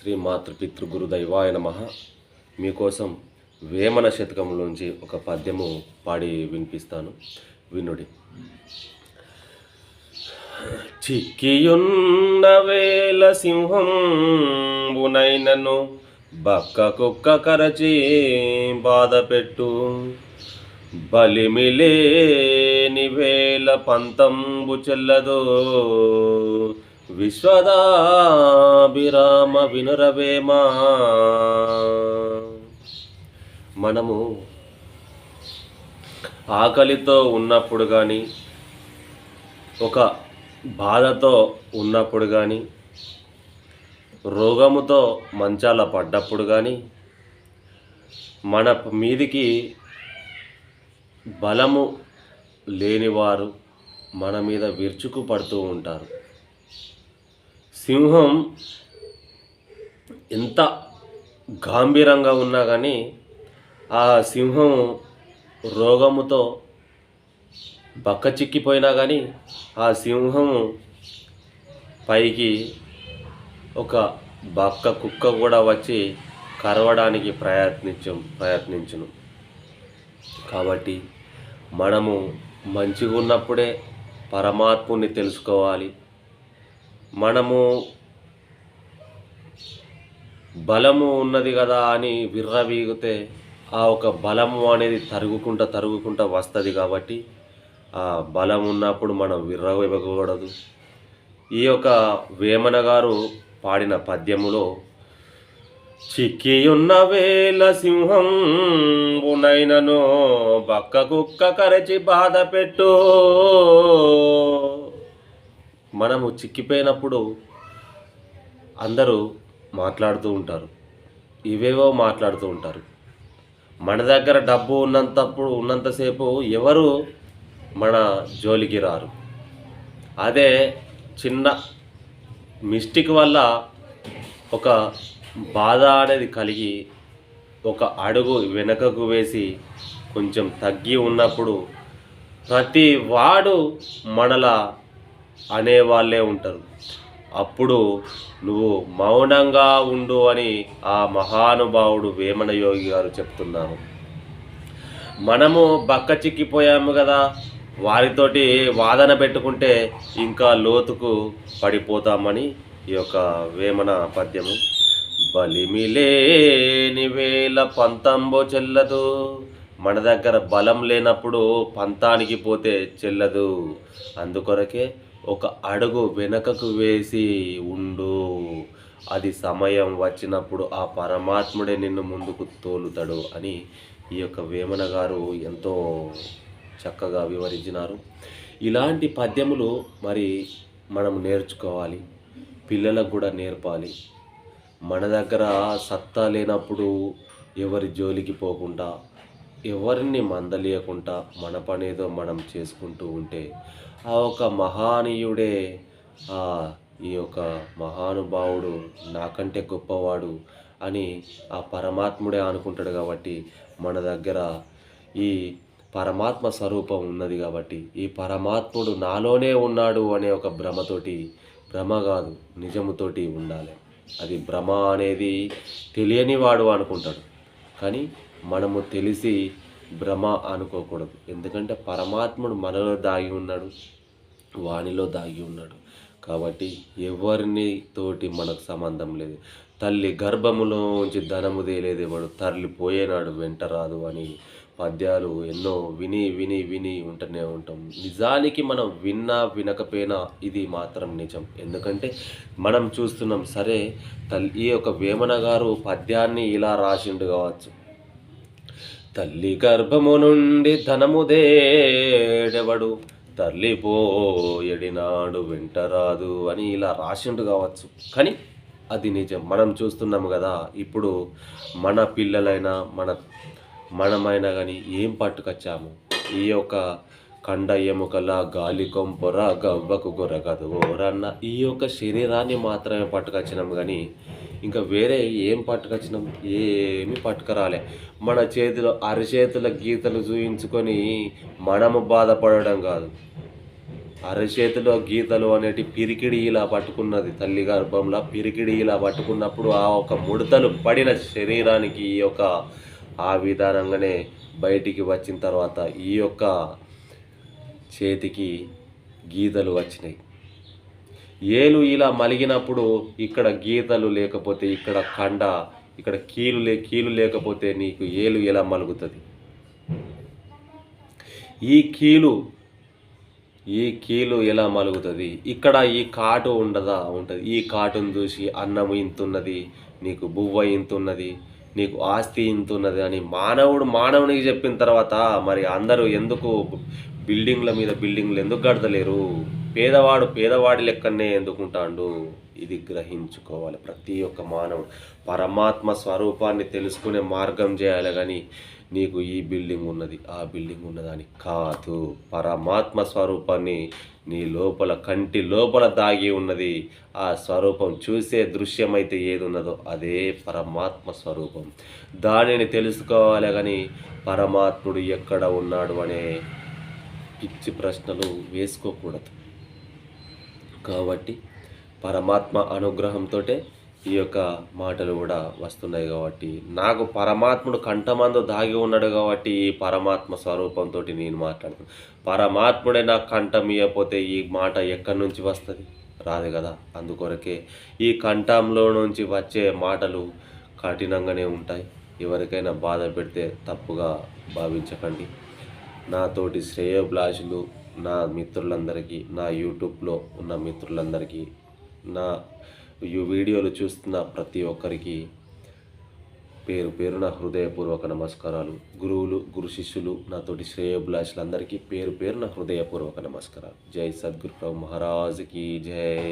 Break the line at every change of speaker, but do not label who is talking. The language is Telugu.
శ్రీ మాతృపితృ గురు దైవాయ నమః. మీకోసం వేమన శతకంలోంచి ఒక పద్యము పాడి వినిపిస్తాను, వినుడి. చిక్కియున్న వేల సింహంబునైనను బక్క కుక్క కరచి బాధపెట్టు, బలిమిలేని వేల పంతంబు చెల్లదో, విశ్వదాభిరామ వినురవేమా. మనము ఆకలితో ఉన్నప్పుడు కానీ, ఒక బాధతో ఉన్నప్పుడు కానీ, రోగముతో మంచాల పడ్డప్పుడు కానీ, మన మీదికి బలము లేనివారు మన మీద విరుచుకు పడుతూ ఉంటారు. సింహం ఎంత గంభీరంగా ఉన్నా కానీ ఆ సింహం రోగముతో బక్క చిక్కిపోయినా కానీ ఆ సింహం పైకి ఒక బక్క కుక్క కూడా వచ్చి కరవడానికి ప్రయత్నించును. కాబట్టి మనము మంచిగా ఉన్నప్పుడే పరమాత్ముని తెలుసుకోవాలి. మనము బలము ఉన్నది కదా అని విర్రవీగితే ఆ ఒక బలము అనేది తరుగుకుంటా వస్తుంది. కాబట్టి ఆ బలం ఉన్నప్పుడు మనం విర్రవీగకూడదు. ఈ యొక్క వేమన గారు పాడిన పద్యములో, చిక్కియున్న వేల సింహంబునైనను బక్క కుక్క కరచి బాధ పెట్టు. మనము చిక్కిపోయినప్పుడు అందరూ మాట్లాడుతూ ఉంటారు, ఇవేవో మాట్లాడుతూ ఉంటారు. మన దగ్గర డబ్బు ఉన్నంతసేపు ఎవరు మన జోలికి రారు. అదే చిన్న మిస్టేక్ వల్ల ఒక బాధ అనేది కలిగి ఒక అడుగు వెనకకు వేసి కొంచెం తగ్గి ఉన్నప్పుడు ప్రతి వాడు మనలా అనేవాళ్ళే ఉంటారు. అప్పుడు నువ్వు మౌనంగా ఉండు అని ఆ మహానుభావుడు వేమన యోగి గారు చెప్తున్నారు. మనము బక్క చిక్కిపోయాము కదా, వారితోటి వాదన పెట్టుకుంటే ఇంకా లోతుకు పడిపోతామని ఈ యొక్క వేమన పద్యము. బలిమిలేని వేల పంతంబో చెల్లదు. మన దగ్గర బలం లేనప్పుడు పంతానికి పోతే చెల్లదు. అందుకొరకే ఒక అడుగు వెనకకు వేసి ఉండు. అది సమయం వచ్చినప్పుడు ఆ పరమాత్ముడే నిన్ను ముందుకు తోలుతాడు అని ఈ యొక్క వేమన గారు ఎంతో చక్కగా వివరించినారు. ఇలాంటి పద్యములు మరి మనం నేర్చుకోవాలి, పిల్లలకు కూడా నేర్పాలి. మన దగ్గర సత్తా లేనప్పుడు ఎవరి జోలికి పోకుండా, ఎవరిని మందలియకుండా మన పనేదో మనం చేసుకుంటూ ఉంటే ఆ ఒక మహానీయుడే, ఈ యొక్క మహానుభావుడు నాకంటే గొప్పవాడు అని ఆ పరమాత్ముడే అనుకుంటాడు. కాబట్టి మన దగ్గర ఈ పరమాత్మ స్వరూపం ఉన్నది. కాబట్టి ఈ పరమాత్ముడు నాలోనే ఉన్నాడు అనే ఒక భ్రమ కాదు, నిజముతోటి ఉండాలి. అది భ్రమ అనేది తెలియని వాడు అనుకుంటాడు, కానీ మనము తెలిసి భ్రమ అనుకోకూడదు. ఎందుకంటే పరమాత్ముడు మనలో దాగి ఉన్నాడు, వానిలో దాగి ఉన్నాడు. కాబట్టి ఎవరిని తోటి మనకు సంబంధం లేదు. తల్లి గర్భములోంచి ధనము తేలేదేవాడు, తరలిపోయేనాడు వెంట రాదు అని పద్యాలు ఎన్నో విని ఉంటూనే ఉంటాం. నిజానికి మనం విన్నా వినకపోయినా ఇది మాత్రం నిజం. ఎందుకంటే మనం చూస్తున్నాం. సరే, ఈ యొక్క వేమన గారు పద్యాన్ని ఇలా రాసిండు కావచ్చు, తల్లి గర్భము నుండి ధనము దేడెవడు, తల్లిపోయడినాడు వెంటరాదు అని ఇలా రాసిండు కావచ్చు. కానీ అది నిజం. మనం చూస్తున్నాము కదా. ఇప్పుడు మన పిల్లలైనా మనమైనా కానీ ఏం పట్టుకొచ్చాము? ఈ యొక్క కండ ఎముకల గాలి కొంపొర గవ్వకు గొరగదు ఓరన్న ఈ యొక్క శరీరాన్ని మాత్రమే పట్టుకొచ్చినాం. కానీ ఇంకా వేరే ఏం పట్టుకొచ్చినాం? ఏమి పట్టుకురాలే. మన చేతిలో అరిచేతుల గీతలు చూయించుకొని మనము బాధపడడం కాదు, అరచేతిలో గీతలు అనేటి పిరికిడి ఇలా పట్టుకున్నది, తల్లి గర్భంలో పిరికిడి ఇలా పట్టుకున్నప్పుడు ఆ ఒక ముడతలు పడిన శరీరానికి ఈ యొక్క ఆ విధానంగానే బయటికి వచ్చిన తర్వాత ఈ యొక్క చేతికి గీతలు వచ్చినాయి. ఏలు ఇలా మలిగినప్పుడు ఇక్కడ గీతలు లేకపోతే, ఇక్కడ కండ, ఇక్కడ కీలు లేకపోతే నీకు ఏలు ఎలా మలుగుతుంది? ఈ కీలు ఎలా మలుగుతుంది? ఇక్కడ ఈ కాటు ఉంటుంది. ఈ కాటును చూసి అన్నం ఇంతున్నది, నీకు బువ్వ ఇంతున్నది, నీకు ఆస్తి ఇంతున్నది అని మానవునికి చెప్పిన తర్వాత మరి అందరూ ఎందుకు బిల్డింగ్ల మీద బిల్డింగ్లు ఎందుకు కడతలేరు? పేదవాడి లెక్కనే ఎందుకుంటాడు? ఇది గ్రహించుకోవాలి ప్రతి ఒక్క మానవుడు. పరమాత్మ స్వరూపాన్ని తెలుసుకునే మార్గం చేయాలి, కానీ నీకు ఈ బిల్డింగ్ ఉన్నది, ఆ బిల్డింగ్ ఉన్నదని కాదు. పరమాత్మ స్వరూపాన్ని నీ లోపల, కంటి లోపల దాగి ఉన్నది. ఆ స్వరూపం చూసే దృశ్యం అయితే ఏది ఉన్నదో అదే పరమాత్మ స్వరూపం. దానిని తెలుసుకోవాలి, కానీ పరమాత్ముడు ఎక్కడ ఉన్నాడు అనే పిచ్చి ప్రశ్నలు వేసుకోకూడదు. కాబట్టి పరమాత్మ అనుగ్రహంతో ఈ యొక్క మాటలు కూడా వస్తున్నాయి. కాబట్టి నాకు పరమాత్ముడు కంఠమందు దాగి ఉన్నాడు, కాబట్టి ఈ పరమాత్మ స్వరూపంతో నేను మాట్లాడుతున్నాను. పరమాత్ముడే నాకు కంఠం ఇవ్వకపోతే ఈ మాట ఎక్కడి నుంచి వస్తుంది? రాదు కదా. అందుకొరకే ఈ కంఠంలో నుంచి వచ్చే మాటలు కఠినంగానే ఉంటాయి. ఎవరికైనా బాధ పెడితే తప్పుగా భావించకండి. నాతోటి శ్రేయోభిలాషులు, నా మిత్రులందరికీ, నా యూట్యూబ్లో ఉన్న మిత్రులందరికీ, నా ఈ వీడియోలు చూస్తున్న ప్రతి ఒక్కరికి పేరున హృదయపూర్వక నమస్కారాలు. గురువులు, గురు శిష్యులు, నాతోటి శ్రేయోభిలాషులందరికీ పేరున హృదయపూర్వక నమస్కారాలు. జై సద్గురు ప్రభు మహారాజ్కి జై.